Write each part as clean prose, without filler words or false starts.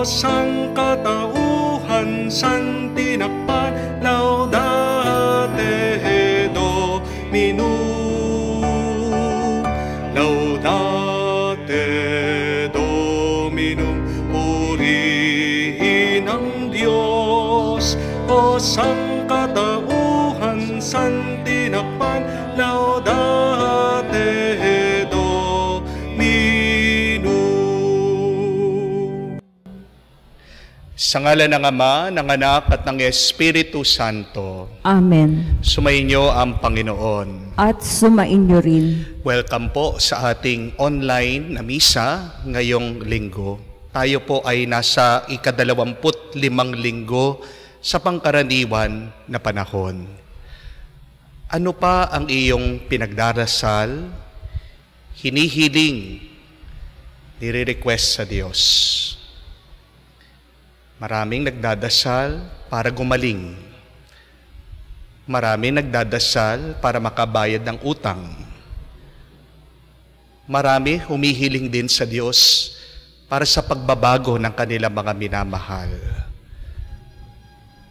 sangkatauhan san tinakpan, laudate Dominum, laudate Dominum, purihin ang Diyos. O sangkatauhan san tinakpan, laudate Dominum. Sa ngalan ng Ama, ng Anak, at ng Espiritu Santo. Amen. Sumainyo ang Panginoon. At sumainyo rin. Welcome po sa ating online na misa ngayong linggo. Tayo po ay nasa ika-25 linggo sa pangkaraniwan na panahon. Ano pa ang iyong pinagdarasal, hinihiling, nire-request sa Diyos? Maraming nagdadasal para gumaling. Maraming nagdadasal para makabayad ng utang. Marami humihiling din sa Diyos para sa pagbabago ng kanilang mga minamahal.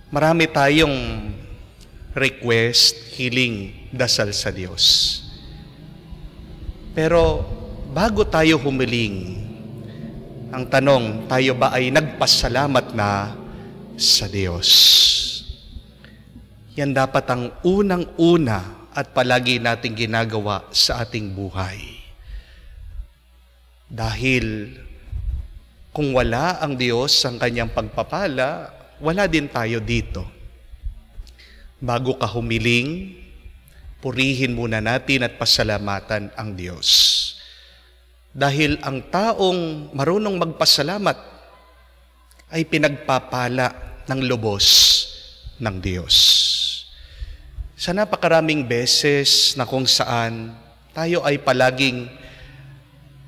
Marami tayong request, hiling, dasal sa Diyos. Pero bago tayo humiling, ang tanong, tayo ba ay nagpasalamat na sa Diyos? Yan dapat ang unang-una at palagi nating ginagawa sa ating buhay. Dahil kung wala ang Diyos ang kanyang pagpapala, wala din tayo dito. Bago ka humiling, purihin muna natin at pasalamatan ang Diyos. Dahil ang taong marunong magpasalamat ay pinagpapala ng lubos ng Diyos. Sa napakaraming beses na kung saan tayo ay palaging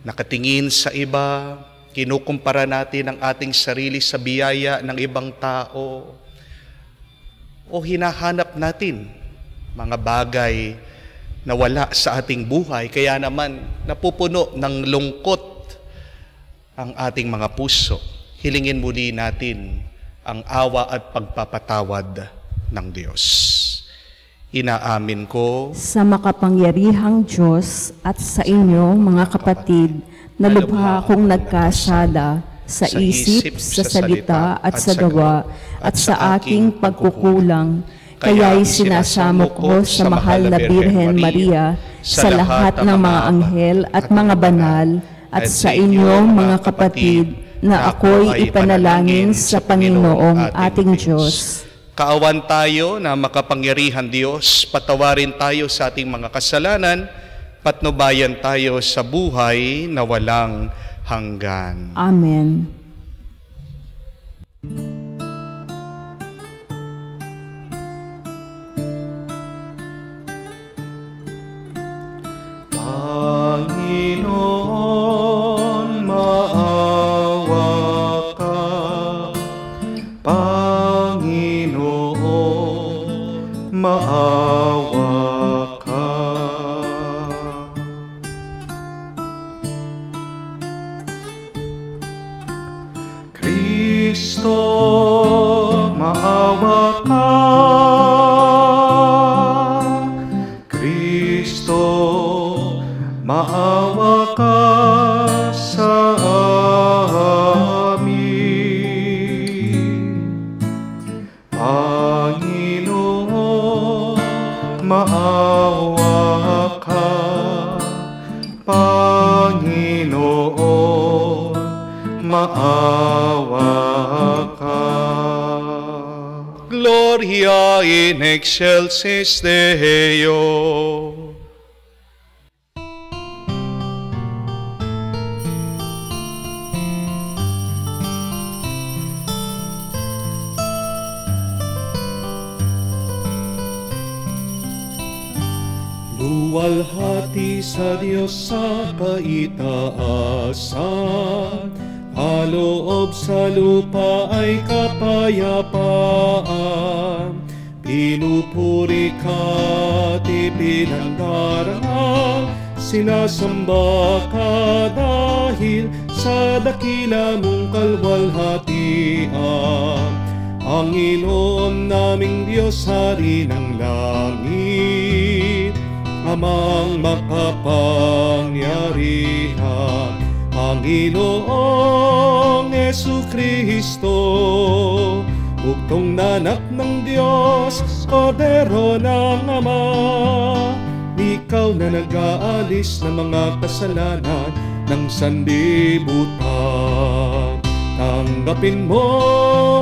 nakatingin sa iba, kinukumpara natin ang ating sarili sa biyaya ng ibang tao, o hinahanap natin mga bagay na wala sa ating buhay, kaya naman napupuno ng lungkot ang ating mga puso. Hilingin muli natin ang awa at pagpapatawad ng Diyos. Inaamin ko Sa makapangyarihang Diyos at sa inyo, mga kapatid, na lubha akong nagkasala sa isip, sa salita at sa gawa at sa aking pagkukulang. Kaya'y sinasamo ko sa mahal na Birhen Maria, sa lahat ng mga anghel at mga banal, at sa inyong mga kapatid, na ako'y ipanalangin sa Panginoong ating Diyos. Kaawan tayo na makapangyarihan Diyos, patawarin tayo sa ating mga kasalanan, patnubayan tayo sa buhay na walang hanggan. Amen. Panginoon, maawa ka. Panginoon, maawa ka. Kristo, maawa ka. Kristo, maawa ka sa amin. Panginoon, maawa ka. Panginoon, maawa ka. Gloria in excelsis Deo. Luwalhati sa Diyos sa kaitaasan, kaloob sa lupa ay kapayapaan. Pinupuri ka at ipinandarang, sinasamba ka dahil sa dakila mong kalwalhatian. Panginoon naming Diyos, Hari ng langit, Amang makapangyarihan, Panginoong Jesucristo, bugtong na anak ng Diyos, Kordero ng Ama. Ikaw na nag-aalis ng mga kasalanan ng sanlibutan. Tanggapin mo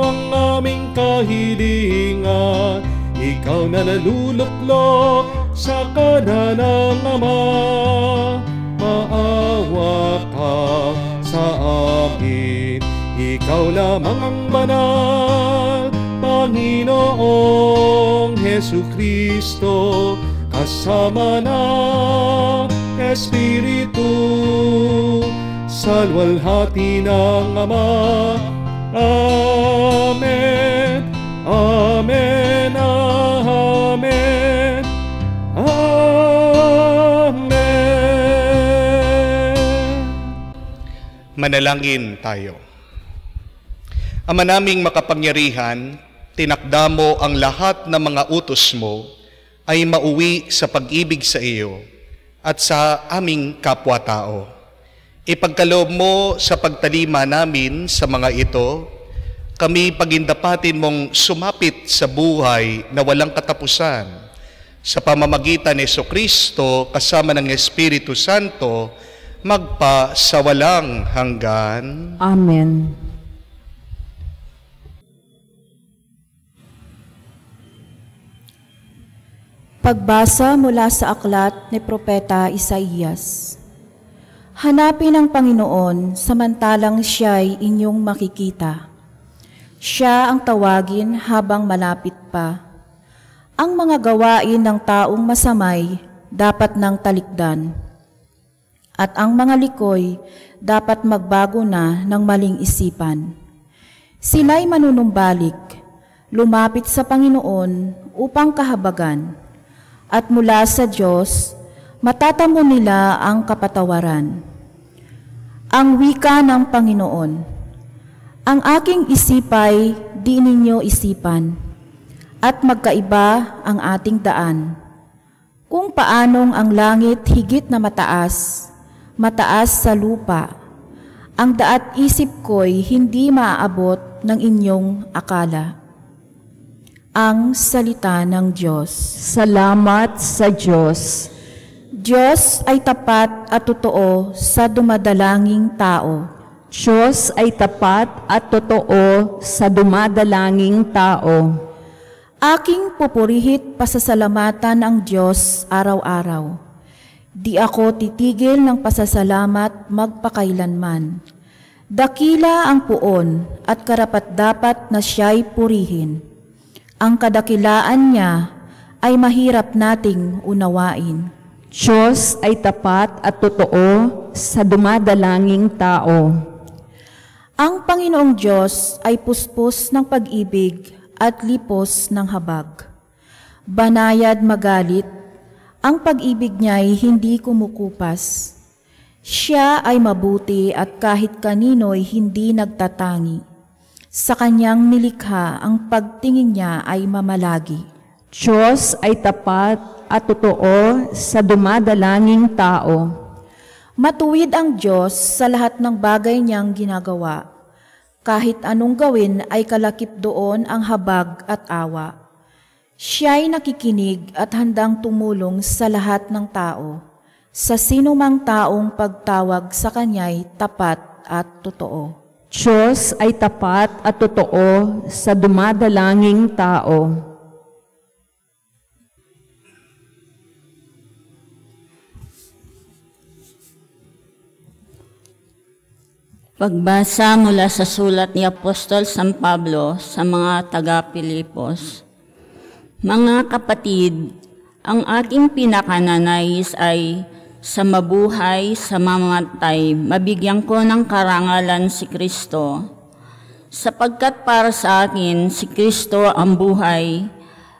ang aming kahilingan, ikaw na naluluklok sa kanan ng Ama. Maawa ka sa amin, ikaw lamang ang banal, Panginoong Jesucristo, kasama ng Espiritu, sa luwalhati ng Ama. Amen, amen, amen, amen. Manalangin tayo. Ama naming makapangyarihan, tinakda mo ang lahat ng mga utos mo ay mauwi sa pag-ibig sa iyo at sa aming kapwa-tao. Ipagkaloob mo sa pagtalima namin sa mga ito, kami pagindapatin mong sumapit sa buhay na walang katapusan. Sa pamamagitan ni Jesucristo kasama ng Espiritu Santo, magpa sa walang hanggan. Amen. Pagbasa mula sa aklat ni Propeta Isaías. Hanapin ang Panginoon samantalang siya'y inyong makikita. Siya ang tawagin habang malapit pa. Ang mga gawain ng taong masamay dapat nang talikdan. At ang mga likoy dapat magbago na ng maling isipan. Sila'y manunumbalik, lumapit sa Panginoon upang kahabagan. At mula sa Diyos, matatamo nila ang kapatawaran. Ang wika ng Panginoon, ang aking isipay di ninyo isipan, at magkaiba ang ating daan. Kung paanong ang langit higit na mataas, mataas sa lupa, ang daat isip ko'y hindi maaabot ng inyong akala. Ang salita ng Diyos. Salamat sa Diyos. Diyos ay tapat at totoo sa dumadalanging tao. Diyos ay tapat at totoo sa dumadalanging tao. Aking pupurihit pasasalamatan ang Diyos araw-araw. Di ako titigil ng pasasalamat magpakailanman. Dakila ang puon at karapat-dapat na siya'y purihin. Ang kadakilaan niya ay mahirap nating unawain. Diyos ay tapat at totoo sa dumadalanging tao. Ang Panginoong Diyos ay puspos ng pag-ibig at lipos ng habag. Banayad magalit, ang pag-ibig niya'y hindi kumukupas. Siya ay mabuti at kahit kanino'y hindi nagtatangi. Sa kanyang nilikha, ang pagtingin niya ay mamalagi. Diyos ay tapat at totoo sa dumadalanging tao. Matuwid ang Diyos sa lahat ng bagay niyang ginagawa. Kahit anong gawin ay kalakip doon ang habag at awa. Siya'y nakikinig at handang tumulong sa lahat ng tao. Sa sinumang taong pagtawag sa kanya'y tapat at totoo. Diyos ay tapat at totoo sa dumadalanging tao. Pagbasa mula sa sulat ni Apostol San Pablo sa mga taga-Pilipos. Mga kapatid, ang aking pinakananais ay sa mabuhay, sa mamatay, mabigyan ko ng karangalan si Kristo. Sapagkat para sa akin, si Kristo ang buhay,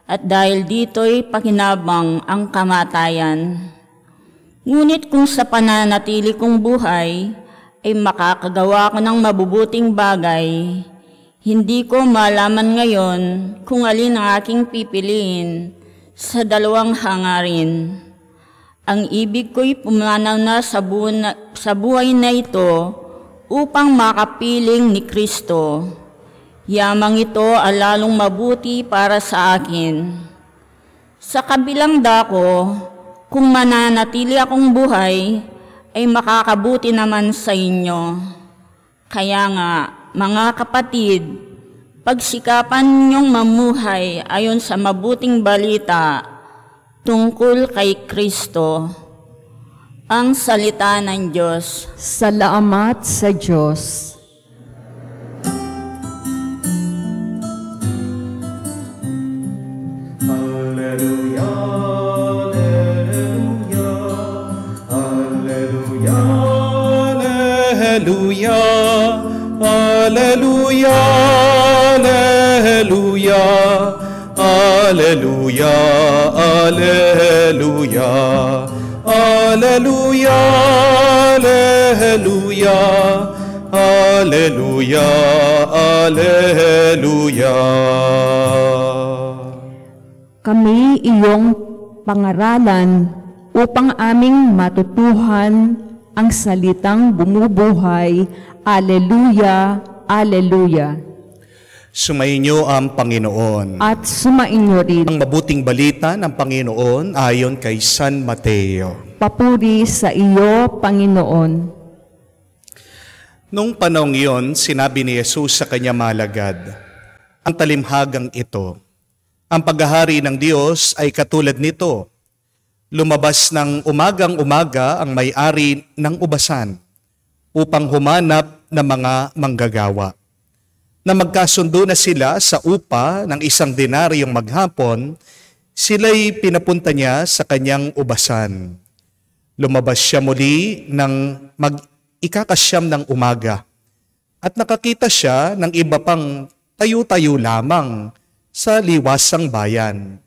at dahil dito'y pakinabang ang kamatayan. Ngunit kung sa pananatili kong buhay, ay makakagawa ko ng mabubuting bagay, hindi ko malaman ngayon kung alin ang aking pipiliin sa dalawang hangarin. Ang ibig ko'y pumanaw na sa buhay na ito upang makapiling ni Kristo. Yamang ito ay lalong mabuti para sa akin. Sa kabilang dako, kung mananatili akong buhay, ay makakabuti naman sa inyo. Kaya nga, mga kapatid, pagsikapan ninyong mamuhay ayon sa mabuting balita tungkol kay Kristo. Ang salita ng Diyos. Salamat sa Diyos. Alleluia, alleluia, alleluia, alleluia, alleluia, alleluia, alleluia, alleluia. Kami iyong pangaralan upang aming matutuhan ang salitang bumubuhay. Alleluia, alleluia. Sumainyo ang Panginoon. At sumainyo rin. Ang mabuting balita ng Panginoon ayon kay San Mateo. Papuri sa iyo, Panginoon. Noong panahong iyon, sinabi ni Jesus sa kanyang malagad, ang talimhagang ito, ang paghahari ng Diyos ay katulad nito. Lumabas ng umagang-umaga ang may-ari ng ubasan upang humanap ng mga manggagawa. Na magkasundo na sila sa upa ng 1 denaryong maghapon, sila'y pinapunta niya sa kanyang ubasan. Lumabas siya muli ng mag-ikakasyam ng umaga at nakakita siya ng iba pang tayo-tayo lamang sa liwasang bayan.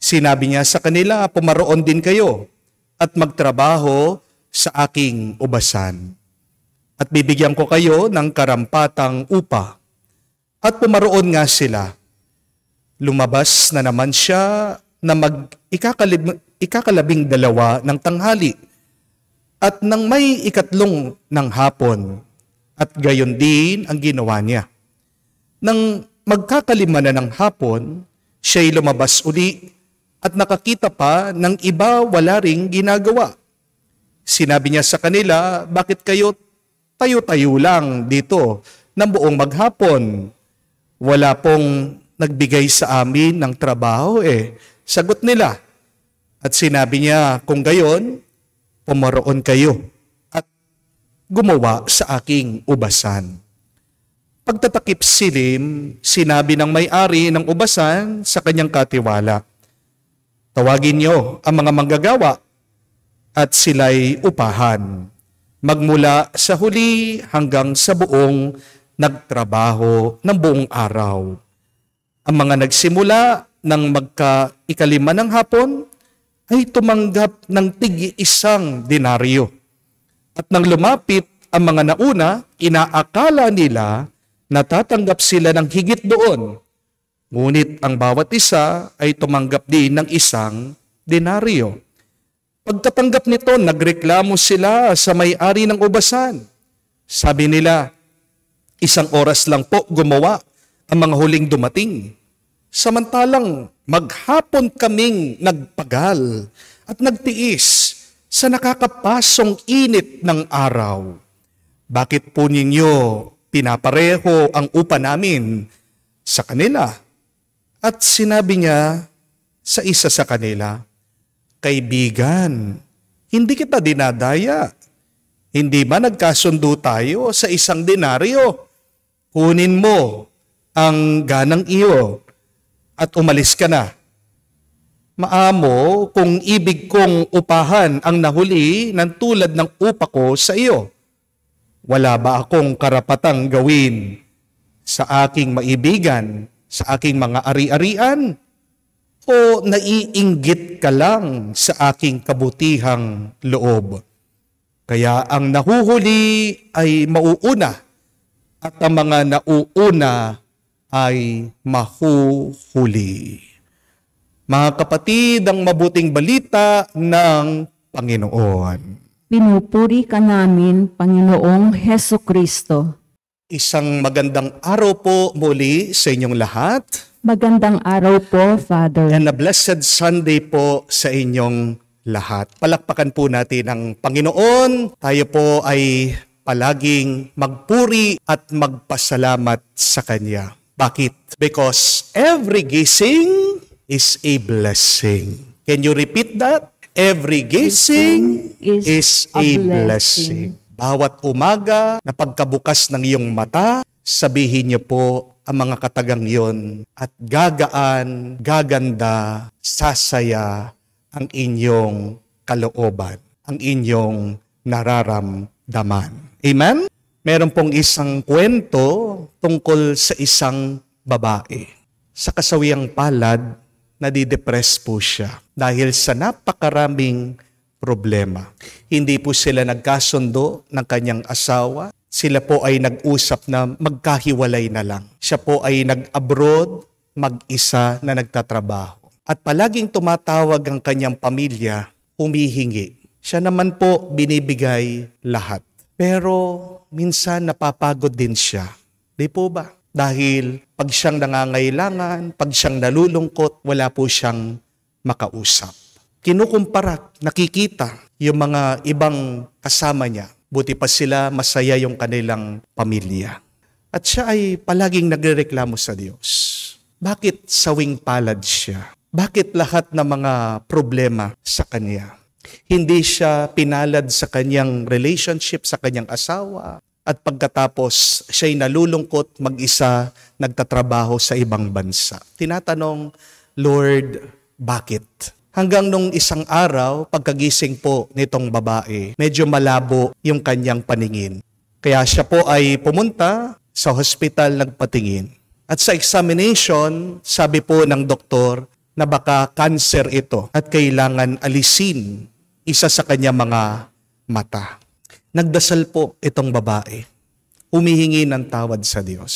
Sinabi niya sa kanila, pumaroon din kayo at magtrabaho sa aking ubasan. At bibigyan ko kayo ng karampatang upa. At pumaroon nga sila. Lumabas na naman siya na ikakalabing dalawa ng tanghali at nang may ikatlong ng hapon. At gayon din ang ginawa niya. Nang magkakalima na ng hapon, siya'y lumabas uli at nakakita pa ng iba wala ring ginagawa. Sinabi niya sa kanila, bakit kayo tayo-tayo lang dito ng buong maghapon? Wala pong nagbigay sa amin ng trabaho Sagot nila. At sinabi niya, kung gayon, pumaroon kayo at gumawa sa aking ubasan. Pagtatakip silim, sinabi ng may-ari ng ubasan sa kanyang katiwala, tawagin niyo ang mga manggagawa at sila'y upahan. Magmula sa huli hanggang sa buong nagtrabaho ng buong araw. Ang mga nagsimula ng magka-ikalima ng hapon ay tumanggap ng tig-1 denaryo. At nang lumapit ang mga nauna, inaakala nila na tatanggap sila ng higit doon. Ngunit ang bawat isa ay tumanggap din ng 1 denaryo. Pagkatanggap nito, nagreklamo sila sa may-ari ng ubasan. Sabi nila, 1 oras lang po gumawa ang mga huling dumating. Samantalang maghapon kaming nagpagal at nagtiis sa nakakapasong init ng araw. Bakit po ninyo pinapareho ang upa namin sa kanila? At sinabi niya sa isa sa kanila, kaibigan, hindi kita dinadaya. Hindi ba nagkasundo tayo sa 1 denaryo? Kunin mo ang ganang iyo at umalis ka na. Maamo kung ibig kong upahan ang nahuli ng tulad ng upa ko sa iyo. Wala ba akong karapatang gawin sa aking maibigan, sa aking mga ari-arian? O naiinggit ka lang sa aking kabutihang loob? Kaya ang nahuhuli ay mauuna at ang mga nauuna ay mahuhuli. Mga kapatid, ang mabuting balita ng Panginoon. Pinupuri ka namin, Panginoong Heso Kristo. Isang magandang araw po muli sa inyong lahat. Magandang araw po, Father. And a blessed Sunday po sa inyong lahat. Palakpakan po natin ang Panginoon. Tayo po ay palaging magpuri at magpasalamat sa Kanya. Bakit? Because every gising is a blessing. Can you repeat that? Every gising is a blessing. Bawat umaga na pagkabukas ng iyong mata, sabihin niyo po ang mga katagang yon at gagaan, gaganda, sasaya ang inyong kalooban, ang inyong nararamdaman. Amen? Meron pong isang kwento tungkol sa isang babae. Sa kasawiang palad, nadidepress po siya dahil sa napakaraming problema. Hindi po sila nagkasundo ng kanyang asawa. Sila po ay nag-usap na magkahiwalay na lang. Siya po ay nag-abroad, mag-isa na nagtatrabaho. At palaging tumatawag ang kanyang pamilya, humihingi. Siya naman po binibigay lahat. Pero minsan napapagod din siya. Di po ba? Dahil pag siyang nangangailangan, pag siyang nalulungkot, wala po siyang makausap. Kinukumpara, nakikita yung mga ibang kasama niya. Buti pa sila, masaya yung kanilang pamilya. At siya ay palaging nagrereklamo sa Diyos. Bakit sawing palad siya? Bakit lahat ng mga problema sa kanya? Hindi siya pinalad sa kanyang relationship, sa kanyang asawa. At pagkatapos, siya'y nalulungkot, mag-isa, nagtatrabaho sa ibang bansa. Tinatanong, Lord, bakit? Hanggang nung isang araw, pagkagising po nitong babae, medyo malabo yung kanyang paningin. Kaya siya po ay pumunta sa hospital, nagpatingin. At sa examination, sabi po ng doktor na baka cancer ito at kailangan alisin isa sa kanya mga mata. Nagdasal po itong babae. Humihingi ng tawad sa Diyos.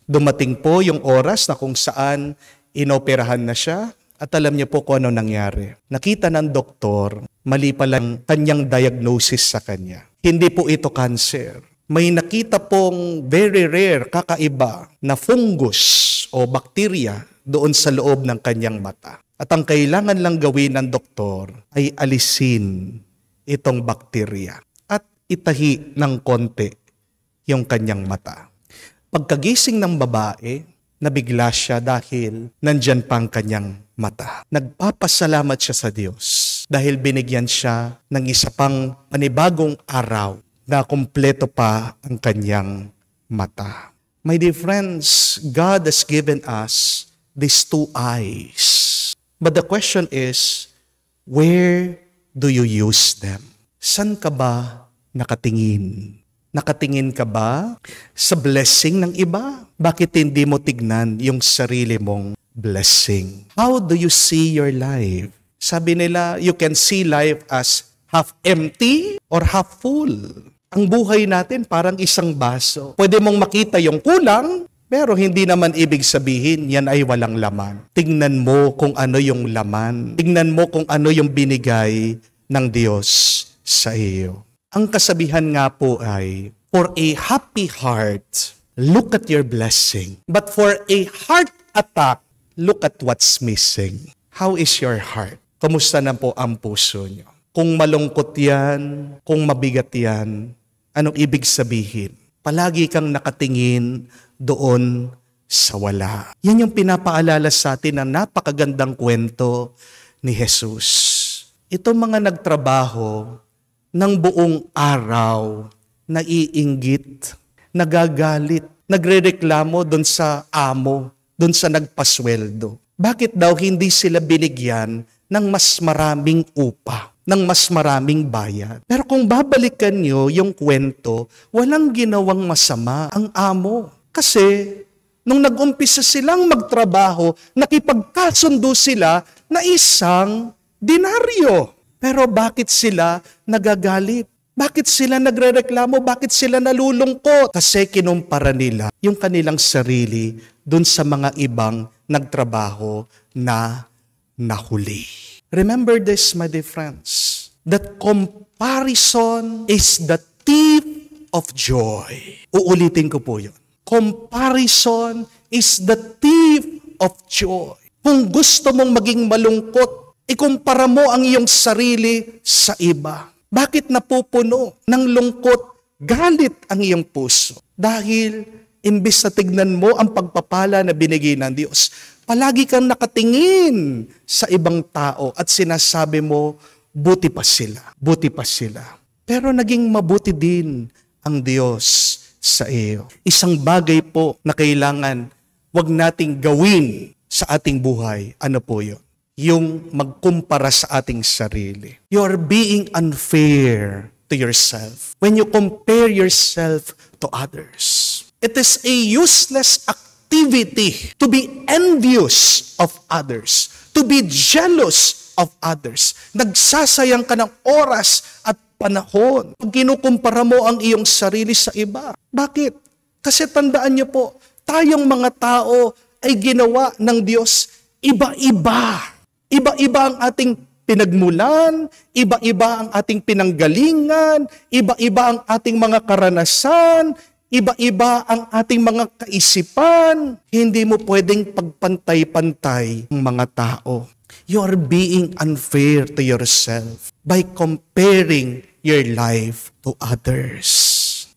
Dumating po yung oras na kung saan inoperahan na siya. At alam niyo po kung ano nangyari. Nakita ng doktor, mali pa lang kanyang diagnosis sa kanya. Hindi po ito cancer. May nakita pong very rare, kakaiba na fungus o bakterya doon sa loob ng kanyang mata. At ang kailangan lang gawin ng doktor ay alisin itong bakterya at itahi ng konti yung kanyang mata. Pagkagising ng babae, nabigla siya dahil nandyan pa ang kanyang mata. Nagpapasalamat siya sa Diyos dahil binigyan siya ng isa pang panibagong araw na kumpleto pa ang kanyang mata. My dear friends, God has given us these two eyes. But the question is, where do you use them? San ka ba nakatingin? Nakatingin ka ba sa blessing ng iba? Bakit hindi mo tignan yung sarili mong blessing? How do you see your life? Sabi nila, you can see life as half empty or half full. Ang buhay natin parang isang baso. Pwede mong makita yung kulang, pero hindi naman ibig sabihin yan ay walang laman. Tingnan mo kung ano yung laman. Tingnan mo kung ano yung binigay ng Diyos sa iyo. Ang kasabihan nga po ay, for a happy heart, look at your blessing. But for a heart attack, look at what's missing. How is your heart? Kumusta na po ang puso nyo? Kung malungkot yan, kung mabigat yan, anong ibig sabihin? Palagi kang nakatingin doon sa wala. Yan yung pinapaalala sa atin ng napakagandang kwento ni Jesus. Itong mga nagtrabaho ng buong araw, naiinggit, nagagalit, nagrereklamo doon sa amo, doon sa nagpasweldo. Bakit daw hindi sila binigyan ng mas maraming upa, ng mas maraming bayad? Pero kung babalikan nyo yung kwento, walang ginawang masama ang amo. Kasi nung nag-umpisa silang magtrabaho, nakipagkasundo sila na isang denaryo. Pero bakit sila nagagalit? Bakit sila nagrereklamo? Bakit sila nalulungkot? Kasi kinumpara nila yung kanilang sarili dun sa mga ibang nagtrabaho na nahuli. Remember this, my dear friends, that comparison is the thief of joy. Uulitin ko po yun. Comparison is the thief of joy. Kung gusto mong maging malungkot, ikumpara mo ang iyong sarili sa iba. Bakit napupuno ng lungkot, galit ang iyong puso? Dahil imbis na tignan mo ang pagpapala na binigay ng Diyos, palagi kang nakatingin sa ibang tao at sinasabi mo, buti pa sila, buti pa sila. Pero naging mabuti din ang Diyos sa iyo. Isang bagay po na kailangan wag nating gawin sa ating buhay. Ano po yun? Yung magkumpara sa ating sarili. You're being unfair to yourself when you compare yourself to others. It is a useless activity to be envious of others, to be jealous of others. Nagsasayang ka ng oras at panahon pag kinukumpara mo ang iyong sarili sa iba. Bakit? Kasi tandaan niyo po, tayong mga tao ay ginawa ng Diyos iba-iba. Iba-iba ang ating pinagmulan, iba-iba ang ating pinanggalingan, iba-iba ang ating mga karanasan, iba-iba ang ating mga kaisipan. Hindi mo pwedeng pagpantay-pantay ang mga tao. You are being unfair to yourself by comparing your life to others.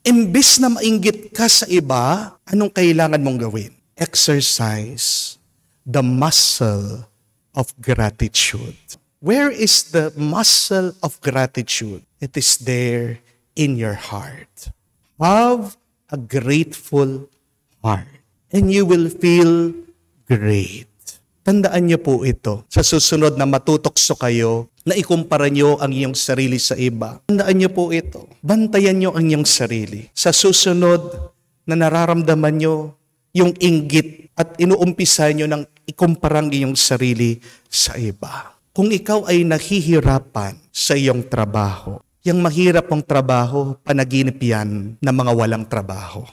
Imbis na mainggit ka sa iba, anong kailangan mong gawin? Exercise the muscle of gratitude. Where is the muscle of gratitude? It is there in your heart. Have a grateful heart and you will feel great. Tandaan niyo po ito. Sa susunod na matutokso kayo, na ikumpara niyo ang iyong sarili sa iba. Tandaan niyo po ito. Bantayan niyo ang iyong sarili. Sa susunod na nararamdaman niyo yung inggit at inuumpisa niyo ng ikumpara ang iyong sarili sa iba. Kung ikaw ay nahihirapan sa iyong trabaho, yung mahirap mong trabaho, panaginip yan ng mga walang trabaho.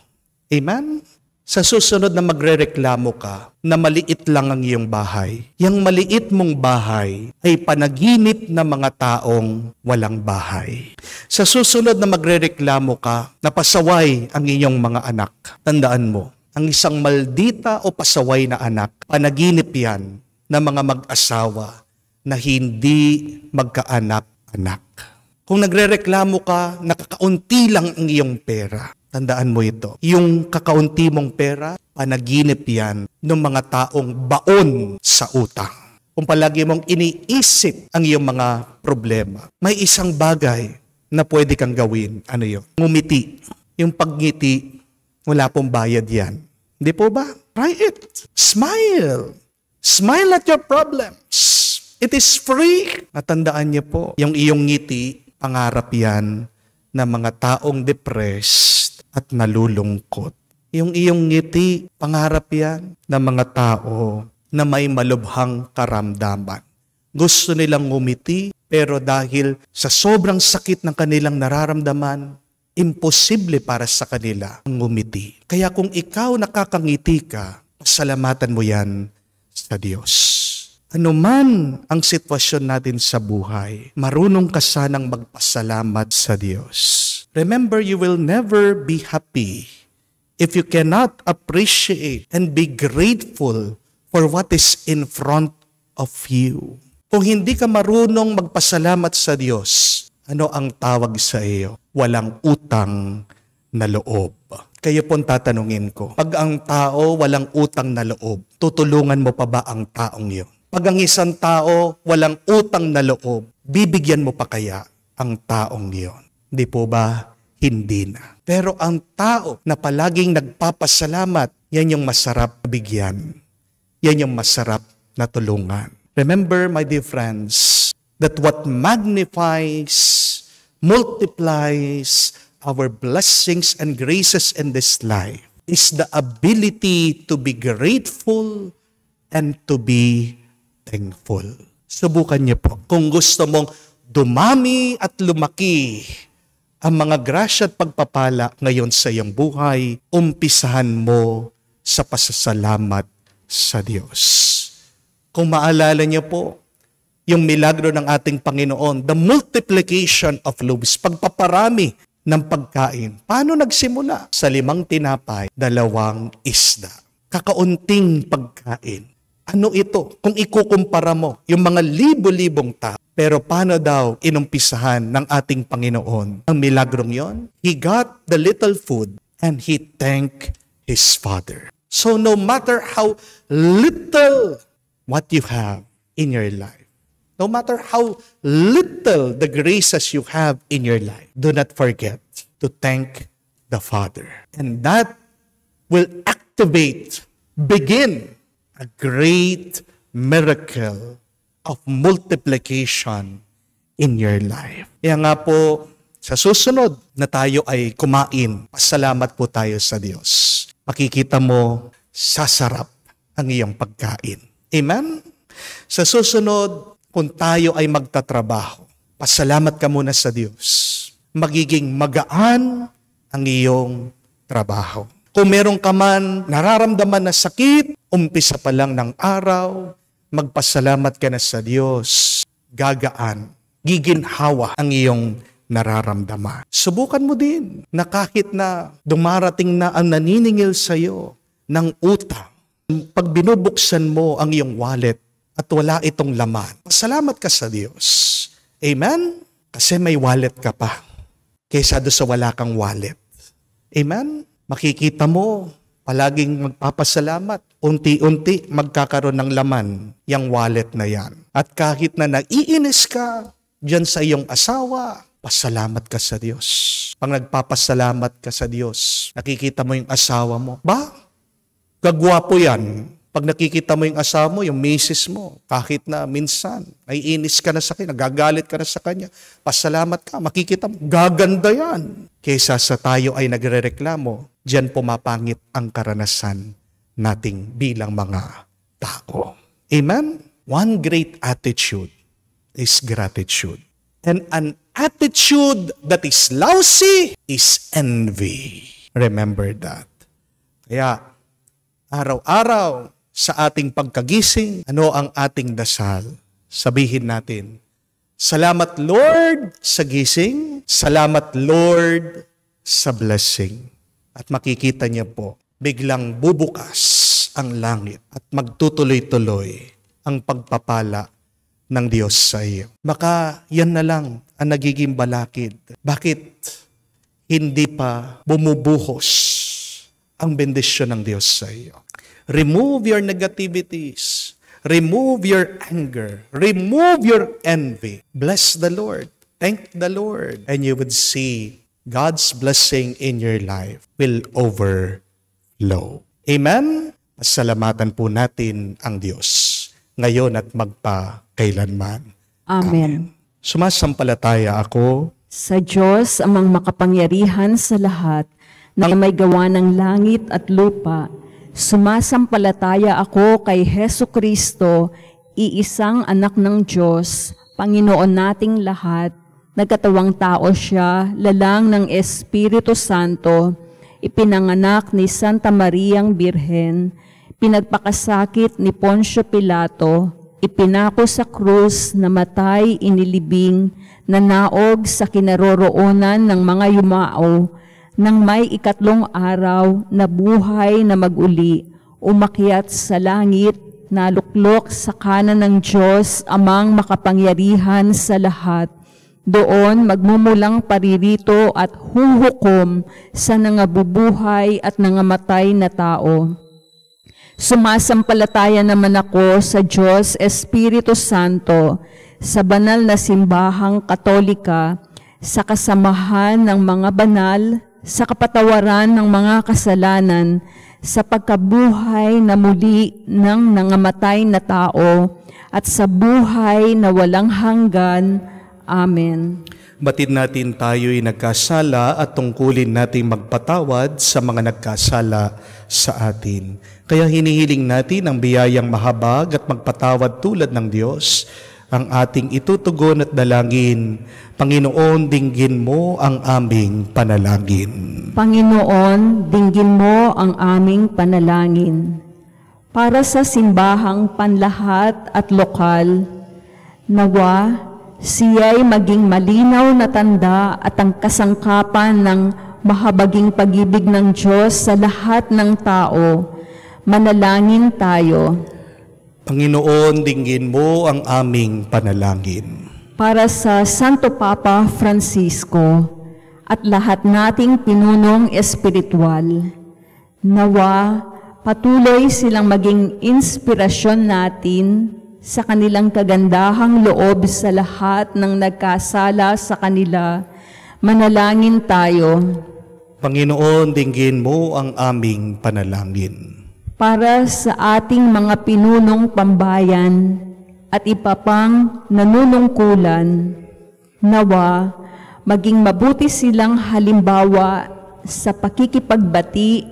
Amen? Sa susunod na magrereklamo ka na maliit lang ang iyong bahay, yung maliit mong bahay ay panaginip ng mga taong walang bahay. Sa susunod na magrereklamo ka na pasaway ang iyong mga anak, tandaan mo, ang isang maldita o pasaway na anak, panaginip yan ng mga mag-asawa na hindi magkaanak-anak. Kung nagrereklamo ka, nakakaunti lang ang iyong pera. Tandaan mo ito. Yung kakaunti mong pera, panaginip yan ng mga taong baon sa utang. Kung palagi mong iniisip ang iyong mga problema, may isang bagay na pwede kang gawin. Ano yun? Ngumiti. Yung pagngiti, wala pong bayad yan. Hindi po ba? Try it. Smile. Smile at your problems. It is free. Natandaan niyo po, yung iyong ngiti, pangarap yan ng mga taong depressed at nalulungkot. Yung iyong ngiti, pangarap yan ng mga tao na may malubhang karamdaman. Gusto nilang ngumiti, pero dahil sa sobrang sakit ng kanilang nararamdaman, imposible para sa kanila ang ngumiti. Kaya kung ikaw nakakangiti ka, pasalamatan mo yan sa Diyos. Ano man ang sitwasyon natin sa buhay, marunong ka sanang magpasalamat sa Diyos. Remember, you will never be happy if you cannot appreciate and be grateful for what is in front of you. Kung hindi ka marunong magpasalamat sa Diyos, ano ang tawag sa iyo? Walang utang na loob. Kayo pong tatanungin ko, pag ang tao walang utang na loob, tutulungan mo pa ba ang taong yun? Pag ang isang tao walang utang na loob, bibigyan mo pa kaya ang taong yun? Di po ba? Hindi na. Pero ang tao na palaging nagpapasalamat, yan yung masarap bigyan. Yan yung masarap na tulungan. Remember, my dear friends, that what magnifies, multiplies our blessings and graces in this life is the ability to be grateful and to be thankful. Subukan niyo po. Kung gusto mong dumami at lumaki ang mga grasya at pagpapala ngayon sa iyong buhay, umpisahan mo sa pasasalamat sa Diyos. Kung maalala niyo po, yung milagro ng ating Panginoon, the multiplication of loaves, pagpaparami ng pagkain. Paano nagsimula? Sa 5 tinapay, 2 isda. Kakaunting pagkain. Ano ito? Kung ikukumpara mo, yung mga libo-libong tao. Pero paano daw inumpisahan ng ating Panginoon ang milagrong yon? He got the little food and he thanked his Father. So no matter how little what you have in your life, no matter how little the graces you have in your life, do not forget to thank the Father. And that will begin a great miracle of multiplication in your life. Kaya nga po, sa susunod na tayo ay kumain, pasalamat po tayo sa Diyos. Makikita mo, sasarap ang iyong pagkain. Amen? Sa susunod, kung tayo ay magtatrabaho, pasalamat ka muna sa Diyos. Magiging magaan ang iyong trabaho. Kung meron ka man nararamdaman na sakit, umpisa pa lang ng araw, magpasalamat ka na sa Diyos. Gagaan, giginhawa ang iyong nararamdaman. Subukan mo din na kahit na dumarating na ang naniningil sa iyo ng utang, pag binubuksan mo ang iyong wallet at wala itong laman, pasalamat ka sa Diyos. Amen? Kasi may wallet ka pa kaysa doon sa wala kang wallet. Amen? Makikita mo, palaging magpapasalamat. Unti-unti magkakaroon ng laman yung wallet na yan. At kahit na naiinis ka dyan sa iyong asawa, pasalamat ka sa Diyos. Pag nagpapasalamat ka sa Diyos, nakikita mo yung asawa mo. Ba? Gagwapo yan. Pag nakikita mo yung asawa mo, yung misis mo, kahit na minsan, naiinis ka na sa kanya, nagagalit ka na sa kanya, pasalamat ka, makikita mo, gaganda yan. Kaysa sa tayo ay nagrereklamo, diyan pumapangit ang karanasan nating bilang mga tao. Amen? One great attitude is gratitude. And an attitude that is lousy is envy. Remember that. Kaya, araw-araw sa ating pagkagising, ano ang ating dasal? Sabihin natin, salamat Lord sa gising, salamat Lord sa blessing. At makikita niyo po, biglang bubukas ang langit at magtutuloy-tuloy ang pagpapala ng Diyos sa iyo. Baka yan na lang ang nagiging balakid. Bakit hindi pa bumubuhos ang bendisyon ng Diyos sa iyo? Remove your negativities. Remove your anger. Remove your envy. Bless the Lord. Thank the Lord. And you would see God's blessing in your life will overflow. Amen? Pasalamatan po natin ang Diyos ngayon at magpakailanman. Amen. Sumasampalataya ako Sa Diyos amang makapangyarihan sa lahat, na may gawa ng langit at lupa, sumasampalataya ako kay Hesu Kristo, iisang anak ng Diyos, Panginoon nating lahat, nagkatawang tao siya, lalang ng Espiritu Santo, ipinanganak ni Santa Mariang Birhen, pinagpakasakit ni Poncio Pilato, ipinako sa krus, namatay, inilibing, nanaog sa kinaroroonan ng mga yumao, nang may 3 araw na buhay na maguli, umakyat sa langit, naluklok sa kanan ng Diyos amang makapangyarihan sa lahat. Doon magmumulang paririto at huhukom sa nangabubuhay at nangamatay na tao. Sumasampalataya naman ako sa Diyos Espiritu Santo, sa banal na simbahang Katolika, sa kasamahan ng mga banal, sa kapatawaran ng mga kasalanan, sa pagkabuhay na muli ng nangamatay na tao, at sa buhay na walang hanggan. Amen. Batid natin tayo'y nagkasala at tungkulin natin magpatawad sa mga nagkasala sa atin. Kaya hinihiling natin ang biyayang mahabag at magpatawad tulad ng Diyos ang ating itutugon at dalangin. Panginoon, dinggin mo ang aming panalangin. Panginoon, dinggin mo ang aming panalangin. Para sa simbahang panlahat at lokal, nawa siya'y maging malinaw na tanda at ang kasangkapan ng mahabaging pag-ibig ng Diyos sa lahat ng tao. Manalangin tayo. Panginoon, dinggin mo ang aming panalangin. Para sa Santo Papa Francisco at lahat nating pinunong espiritual, nawa patuloy silang maging inspirasyon natin sa kanilang kagandahang loob sa lahat ng nagkasala sa kanila. Manalangin tayo. Panginoon, dinggin mo ang aming panalangin. Para sa ating mga pinunong pambayan at iba pang nanunungkulan, nawa maging mabuti silang halimbawa sa pakikipagbati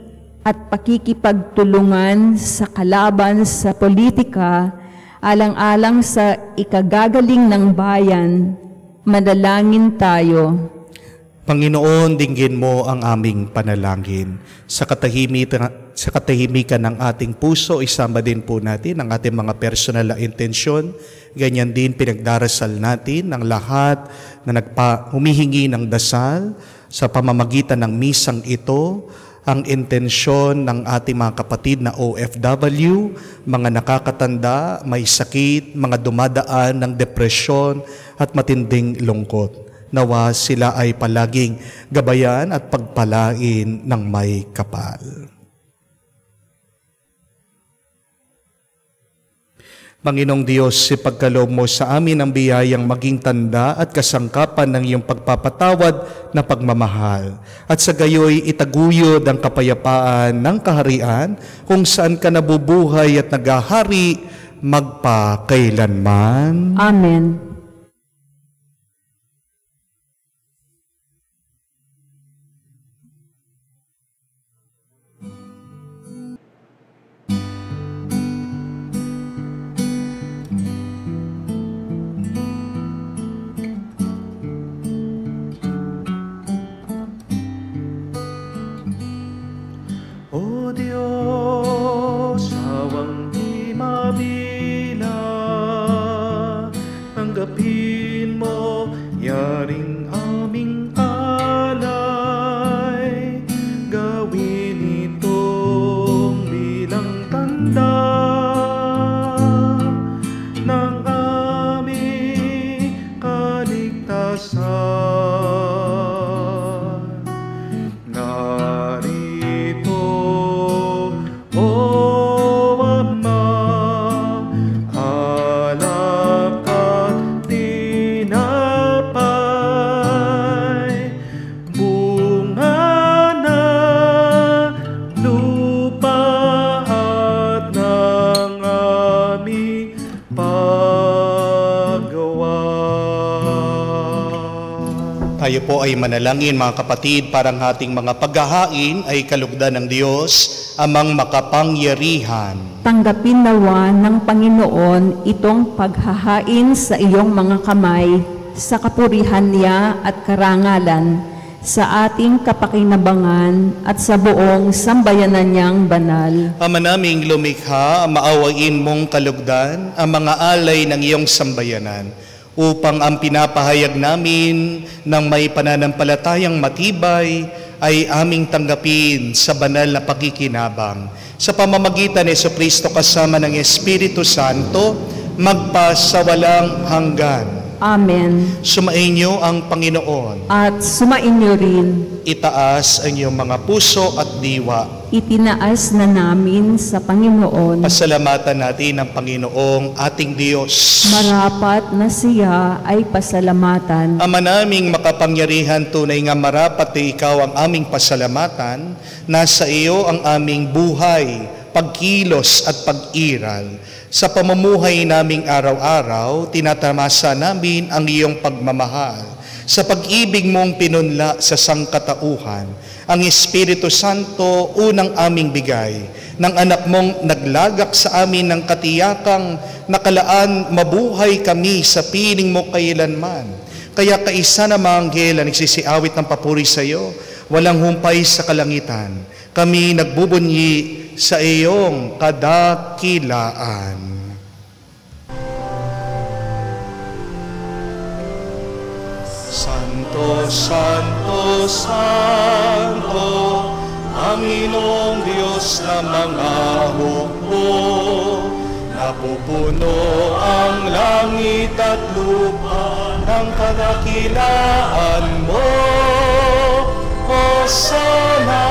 at pakikipagtulungan sa kalaban sa politika, alang-alang sa ikagagaling ng bayan. Manalangin tayo. Panginoon, dinggin mo ang aming panalangin. Sa katahimikan ng ating puso, isama din po natin ang ating mga personal na intensyon. Ganyan din pinagdarasal natin ng lahat na humihingi ng dasal sa pamamagitan ng misang ito, ang intensyon ng ating mga kapatid na OFW, mga nakakatanda, may sakit, mga dumadaan ng depresyon at matinding lungkot. Nawa sila ay palaging gabayan at pagpalain ng may kapal. Panginoong Diyos, ipagkaloob mo sa amin ang biyayang maging tanda at kasangkapan ng iyong pagpapatawad na pagmamahal. At sa gayoy itaguyod ang kapayapaan ng kaharian kung saan ka nabubuhay at naghahari magpakailanman. Amen. O Diyos, hawang di mabilang, tanggapin mo yaring aming alay, gawin itong bilang tanda ng aming kaligtasan. Tayo po ay manalangin mga kapatid, parang ating mga paghahain ay kalugdan ng Diyos, amang makapangyarihan. Tanggapin nawa ng Panginoon itong paghahain sa iyong mga kamay, sa kapurihan niya at karangalan, sa ating kapakinabangan at sa buong sambayanan niyang banal. Ama naming lumikha, maawain mong kalugdan ang mga alay ng iyong sambayanan, upang ang pinapahayag namin ng may pananampalatayang matibay ay aming tanggapin sa banal na pakikinabang. Sa pamamagitan ni Jesucristo kasama ng Espiritu Santo, magpasawalang hanggan. Amen. Sumainyo ang Panginoon. At sumainyo rin. Itaas ang iyong mga puso at diwa. Itinaas na namin sa Panginoon. Pasalamatan natin ang Panginoong ating Diyos. Marapat na siya ay pasalamatan. Ama naming makapangyarihan, tunay nga marapat na ikaw ang aming pasalamatan. Nasa iyo ang aming buhay, pagkilos at pag-iral. Sa pamumuhay naming araw-araw, tinatamasa namin ang iyong pagmamahal. Sa pag-ibig mong pinunla sa sangkatauhan, ang Espiritu Santo unang aming bigay, ng anak mong naglagak sa amin ng katiyakang nakalaan mabuhay kami sa piling mo kailanman. Kaya kaisa na mga anghel ang nagsisiawit ng papuri sa iyo, walang humpay sa kalangitan. Kami nagbubunyi sa iyong kadakilaan. Santo, Santo, Santo, Panginoong Diyos na mga hukbo, napupuno ang langit at lupa ng kadakilaan mo. Hosana,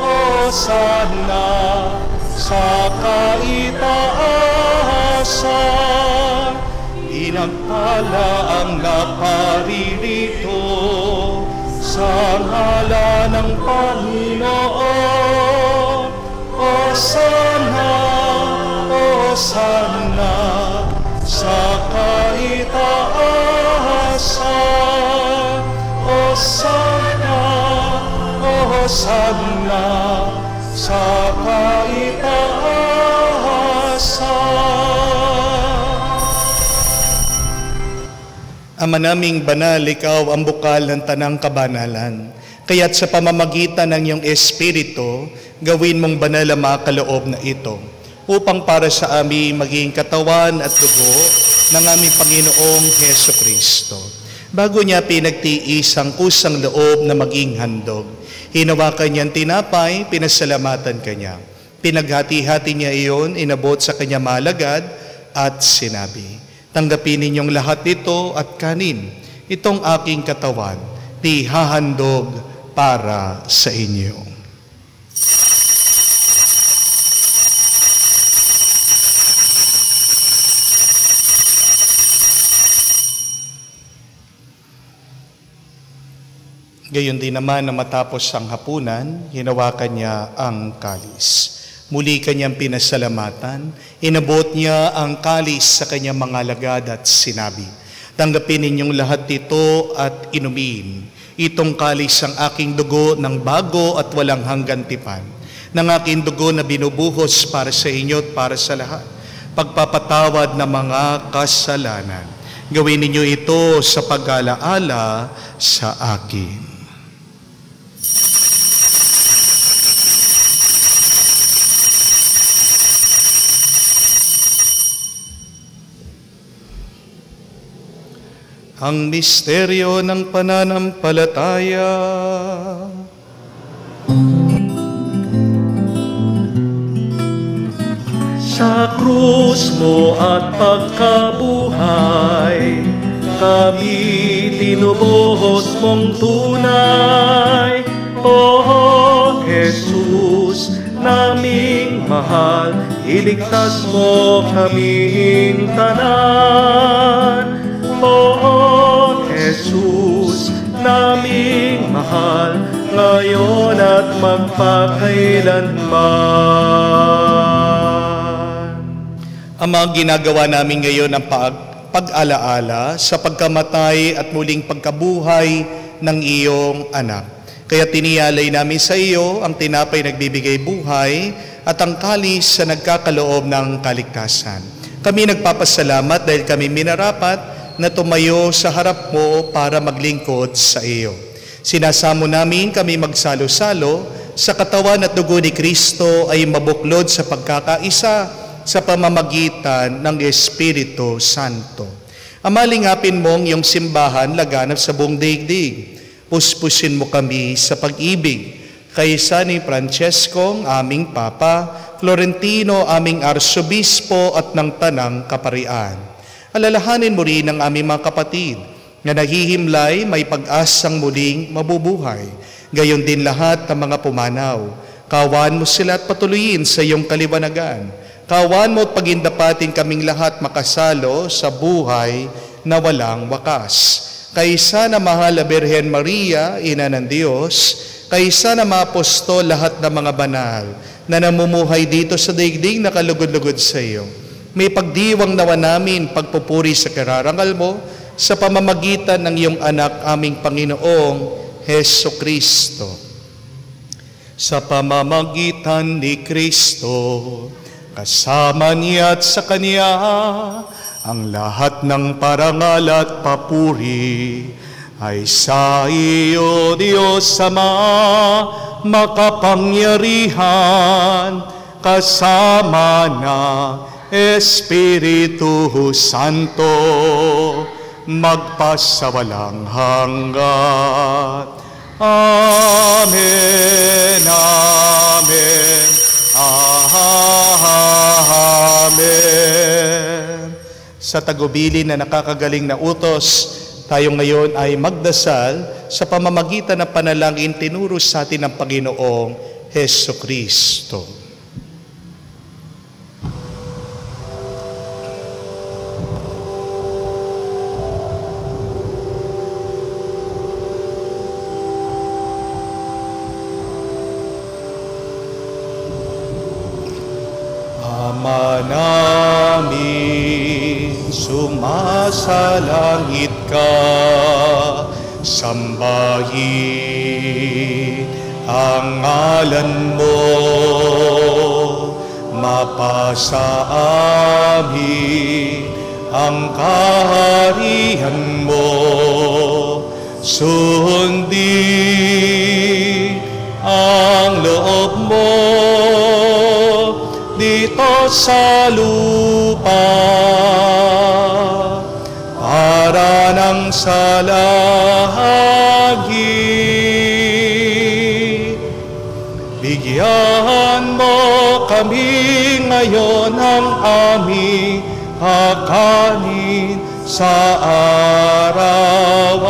Hosana, sa kaitaasan, pinagpala ang naparirito sa ngalan ng Panginoon. Hosana, Hosana, sa kaitaasan. Hosana, Hosana, sa kaitaasan. Ama naming banal, ikaw ang bukal ng tanang kabanalan. Kaya't sa pamamagitan ng iyong Espiritu, gawin mong banal ang mga kaloob na ito, upang para sa amin maging katawan at dugo ng aming Panginoong Heso Kristo. Bago niya pinagtiis ang kusang loob na maging handog, hinawakan niya ang tinapay, pinasalamatan kanya. Pinaghati-hati niya iyon, inabot sa kanya malagad at sinabi, tanggapin ninyong lahat nito at kanin. Itong aking katawan, di hahandog para sa inyo. Gayon din naman na matapos ang hapunan, hinawakan niya ang kalis. Muli kanyang pinasalamatan, inabot niya ang kalis sa kanyang mga alagad at sinabi, tanggapin ninyong lahat ito at inumin. Itong kalis ang aking dugo ng bago at walang hanggan tipan, ng aking dugo na binubuhos para sa inyo at para sa lahat, pagpapatawad ng mga kasalanan. Gawin ninyo ito sa pag-alaala sa akin. Ang misteryo ng pananampalataya. Sa krus mo at pagkabuhay, kami tinubuhos mong tunay. O Jesus, naming mahal, iligtas mo kaming tanan. O Jesus, naming mahal, ngayon at magpakailanman. Ama, ginagawa namin ngayon ang pag-alaala sa pagkamatay at muling pagkabuhay ng iyong anak. Kaya tiniyalay namin sa iyo ang tinapay nagbibigay buhay at ang kalis sa nagkakaloob ng kaligtasan. Kami nagpapasalamat dahil kami minarapat na tumayo sa harap mo para maglingkod sa iyo. Sinasamo namin kami magsalo-salo sa katawan at dugo ni Kristo ay mabuklod sa pagkakaisa sa pamamagitan ng Espiritu Santo. Amalingapin mong iyong simbahan laganap sa buong daigdig. Puspusin mo kami sa pag-ibig. Kaysa ni Francesco, aming Papa, Florentino, aming Arsobispo at ng Tanang Kaparian. Alalahanin mo rin ang aming mga kapatid na naghihimlay may pag-asang muling mabubuhay. Gayon din lahat ng mga pumanaw. Kawan mo sila at patuloyin sa iyong kaliwanagan. Kawan mo at pagindapatin kaming lahat makasalo sa buhay na walang wakas. Kaysa na mahal na Birhen Maria, Ina ng Diyos, kaysa na maapostol lahat ng mga banal na namumuhay dito sa daigdig na kalugod-lugod sa iyo. May pagdiwang nawa namin pagpupuri sa kararangal mo sa pamamagitan ng iyong anak, aming Panginoong Heso Kristo. Sa pamamagitan ni Kristo, kasama niya at sa Kanya, ang lahat ng parangal at papuri ay sa iyo, Diyos Ama, makapangyarihan, kasama na Espiritu Santo, magpasawalang hanggan. Amen, amen, amen. Sa tagubilin na nakakagaling na utos, tayo ngayon ay magdasal sa pamamagitan ng panalangin tinuro sa atin ng Panginoong Heso Kristo. Ama namin, sumasalangit ka, sambahin ang ngalan mo, mapasa amin ang kaharian mo, sundin ang loob mo dito sa lupa para nang sa langit. Bigyan mo kami ngayon ng aming kakanin sa araw-araw,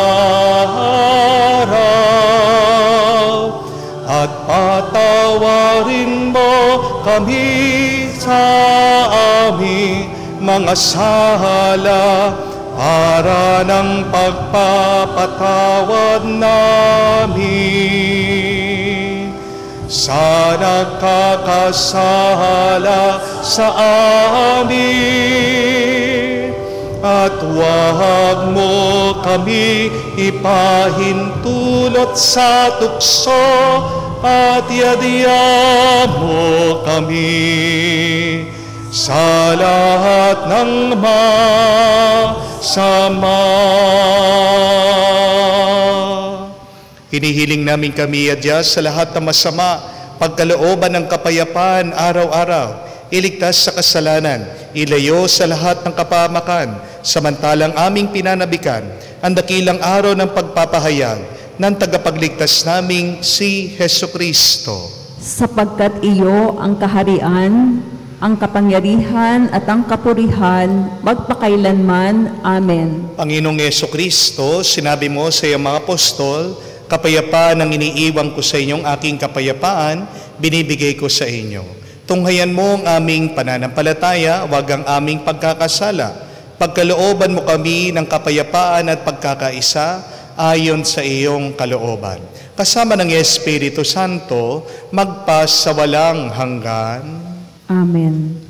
at patawarin mo kami sa aming mga sala para ng pagpapatawad namin sa nagkakasala sa amin, at huwag mo kami ipahintulot sa tukso, at iadya mo kami sa lahat ng masama. Hinihiling namin kami adya sa lahat ng masama, pagkalooban ng kapayapaan araw-araw, iligtas sa kasalanan, ilayo sa lahat ng kapahamakan, samantalang aming pinanabikan ang dakilang araw ng pagpapahayag ng tagapagligtas naming si Heso Kristo. Sapagkat iyo ang kaharian, ang kapangyarihan at ang kapurihan, magpakailanman. Amen. Panginoong Heso Kristo, sinabi mo sa iyong mga apostol, kapayapaan ang iniiwan ko sa inyong aking kapayapaan, binibigay ko sa inyo. Tunghayan mo ang aming pananampalataya, wag ang aming pagkakasala. Pagkalooban mo kami ng kapayapaan at pagkakaisa, ayon sa iyong kalooban. Kasama ng Espiritu Santo, magpasawalang hanggan. Amen.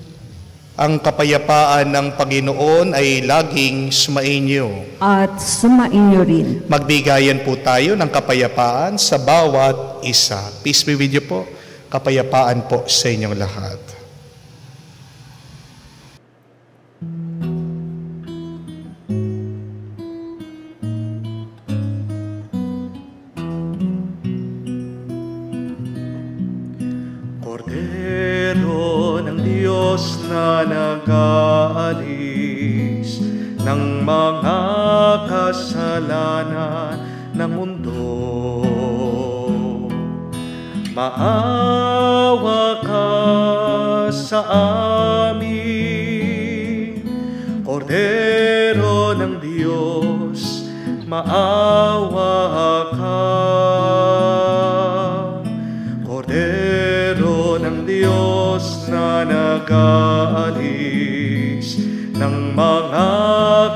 Ang kapayapaan ng Panginoon ay laging sumainyo. At sumainyo rin. Magbigayan po tayo ng kapayapaan sa bawat isa. Peace be with you po. Kapayapaan po sa inyong lahat. Na nag-aalis ng mga kasalanan ng mundo, maawa ka sa amin. Kordero ng Diyos, maawa ka. Kordero ng Diyos na nag-aalis ng mga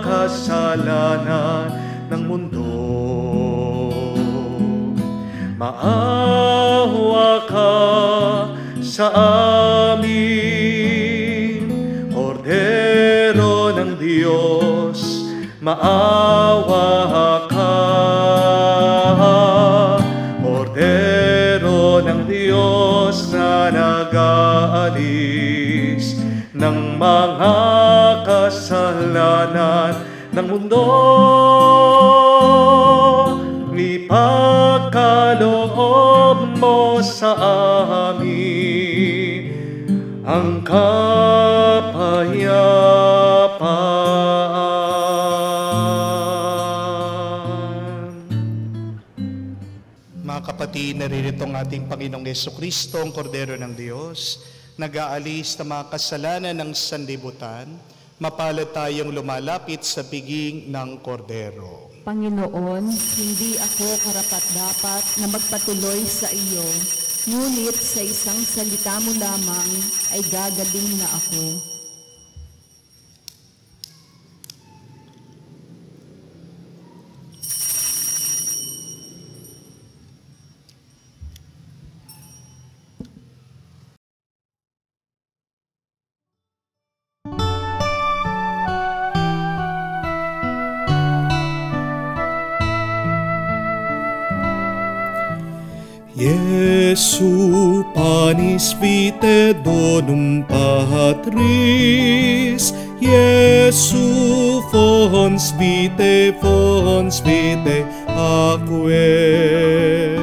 kasalanan ng mundo, maawa ka sa amin. Kordero ng Diyos, maawa ka. Kordero ng Diyos na nag-aalis ng mga kasalanan ng mundo, ipagkaloob mo sa amin ang kapayapaan. Mga kapatid, naririto ang ating Panginoong Jesucristo, ang Kordero ng Diyos, nag-aalis ng mga kasalanan ng sanlibutan. Mapalad tayong lumalapit sa piging ng Kordero. Panginoon, hindi ako karapat-dapat na magpatuloy sa iyo, ngunit sa isang salita mo lamang ay gagaling na ako. Jesu panis vitae donum Patris, Jesu fons vitae aquae.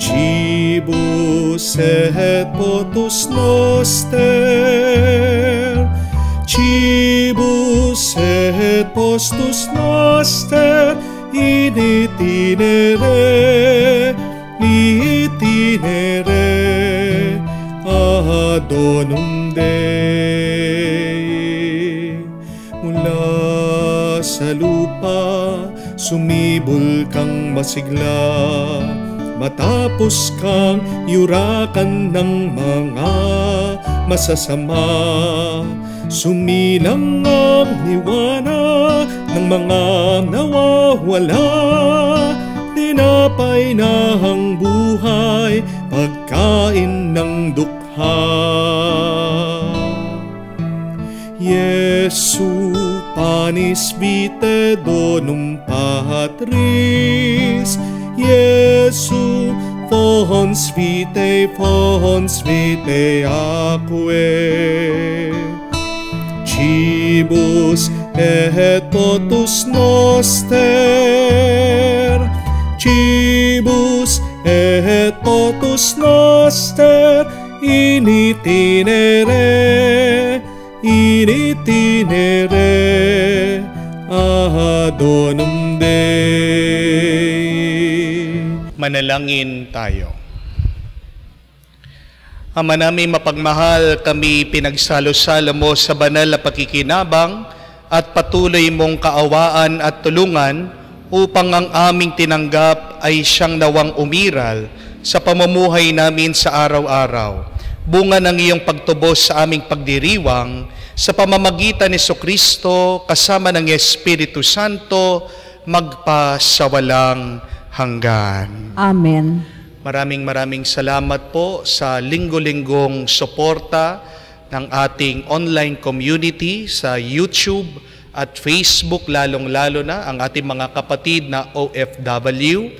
Cibus et potus noster, cibus et postus noster, in itinere ad donum Dei. Mula sa lupa sumibol kang masigla, matapos kang yurakan ng mga masasama. Sumilang ang liwanag ng mga nawawala, tinapay na ang buhay, pagkain ng dukha. Jesu panis vitae donum Patris, Jesu fons vitae aquae. Cibus et potus noster, cibus et potus noster, in itinere ad donum Dei. Manalangin tayo. Ama namin mapagmahal, kami pinagsalo-salo mo sa banal na pakikinabang at patuloy mong kaawaan at tulungan upang ang aming tinanggap ay siyang nawang umiral sa pamumuhay namin sa araw-araw. Bunga ng iyong pagtubos sa aming pagdiriwang sa pamamagitan ni Jesucristo kasama ng Espiritu Santo magpasawalang hanggan. Amen. Maraming salamat po sa linggo-linggong suporta ng ating online community sa YouTube at Facebook, lalong-lalo na ang ating mga kapatid na OFW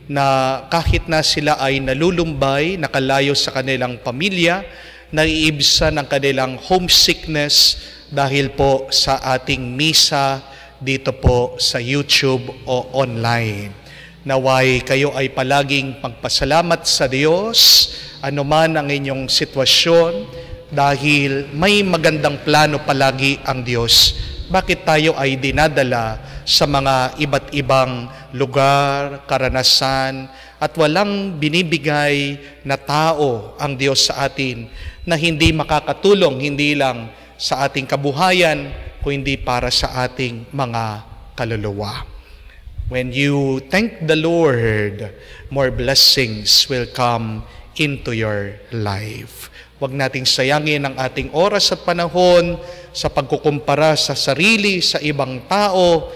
na kahit na sila ay nalulumbay, nakalayo sa kanilang pamilya, naiibsan ang kanilang homesickness dahil po sa ating misa dito po sa YouTube o online. Naway kayo ay palaging pagpasalamat sa Diyos, anuman ang inyong sitwasyon, dahil may magandang plano palagi ang Diyos. Bakit tayo ay dinadala sa mga iba't ibang lugar, karanasan, at walang binibigay na tao ang Diyos sa atin na hindi makakatulong, hindi lang sa ating kabuhayan, kundi para sa ating mga kaluluwa. When you thank the Lord, more blessings will come into your life. Huwag nating sayangin ang ating oras at panahon sa pagkukumpara sa sarili, sa ibang tao,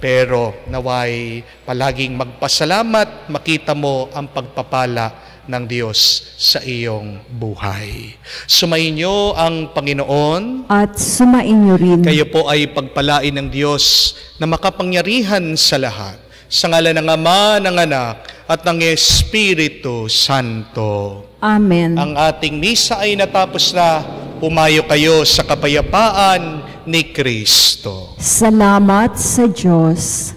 pero naway palaging magpasalamat, makita mo ang pagpapala ng Diyos sa iyong buhay. Sumainyo ang Panginoon. At sumainyo rin. Kayo po ay pagpalain ng Diyos na makapangyarihan sa lahat. Sa ngalan ng Ama, ng Anak, at ng Espiritu Santo. Amen. Ang ating misa ay natapos na. Pumayo kayo sa kapayapaan ni Kristo. Salamat sa Diyos.